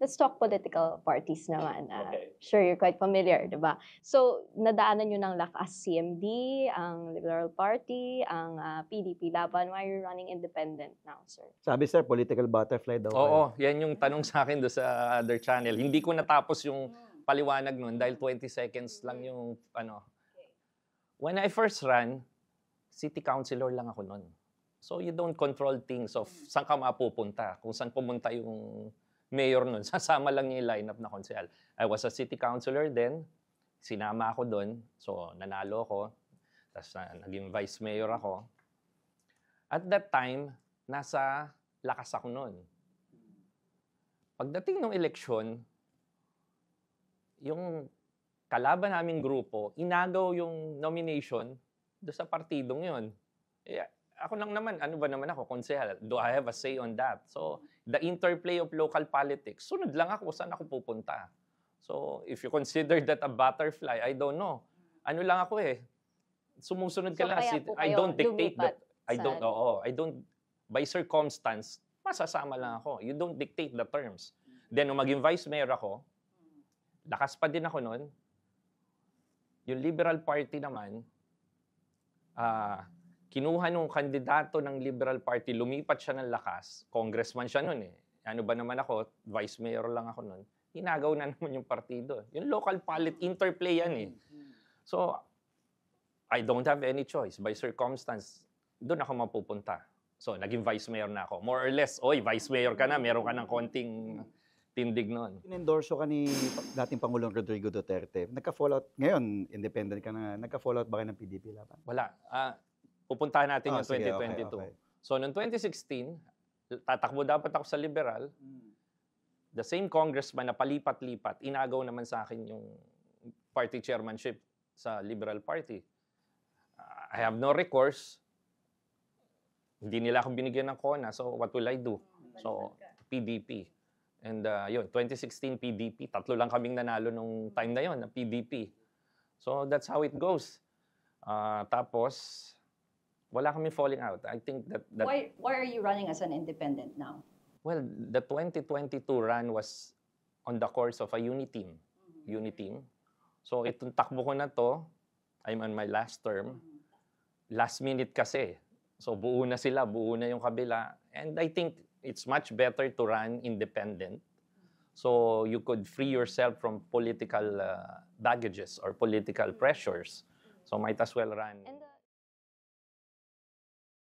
let's talk political parties naman. Okay. Sure, you're quite familiar, di ba? So, nadaanan nyo ng lakas CMD, ang Liberal Party, ang PDP laban. Why are you running independent now, sir? Sabi sir, political butterfly daw kayo. Oo, yan yung tanong sa akin doon sa other channel. Hindi ko natapos yung paliwanag nun dahil 20 seconds lang yung ano. When I first ran, city councilor lang ako nun. So you don't control things of saan ka mapupunta. Kung saan pumunta yung mayor nun, sasama lang yung lineup na konsehal. I was a city councilor then, sinama ako doon. So nanalo ako. Tapos naging vice mayor ako. At that time, nasa lakas ako nun. Pagdating ng eleksyon, yung kalaban naming grupo, inagaw yung nomination doon sa partidong yun. Eh, ako lang naman, ano ba naman ako, konsehal? Do I have a say on that? So, the interplay of local politics, sunod lang ako saan ako pupunta. So, if you consider that a butterfly, I don't know. Ano lang ako eh, sumusunod ka So, lang. kaya po I kayo don't dictate that. lumipat I don't, by circumstance, masasama lang ako. You don't dictate the terms. Then, nung maging vice mayor ako, lakas pa din ako nun. Yung Liberal Party naman, kinuha nung kandidato ng Liberal Party, lumipat siya ng lakas. Congressman siya nun eh. Ano ba naman ako, vice mayor lang ako nun. Hinagaw na naman yung partido. Yung local interplay yan eh. So, I don't have any choice. By circumstance, doon ako mapupunta. So, naging vice mayor na ako. More or less, oy, vice mayor ka na, meron ka ng konting tindig nun. Inendorso ka ni dating Pangulong Rodrigo Duterte. Nagka-fallout, ngayon, independent ka na, nagka-fallout ba kayo ng PDP laban? Wala. Pupuntahan natin yung Sige, 2022. okay. So, noong 2016, tatakbo dapat ako sa Liberal. The same congressman na palipat-lipat, inagaw naman sa akin yung party chairmanship sa Liberal Party. I have no recourse. Hindi nila akong binigyan ng kona, so what will I do? So, PDP. And yun, 2016 PDP. Tatlo lang kaming nanalo nung time na yun, na PDP. So, that's how it goes. Tapos, wala kaming falling out. I think that... Why are you running as an independent now? Well, the 2022 run was on the course of a uniteam. So, itong takbo ko na to, I'm on my last term. Last minute kasi. So, buo na sila, buo na yung kabila. And I think it's much better to run independent. So, you could free yourself from political baggages or political pressures. So, might as well run. And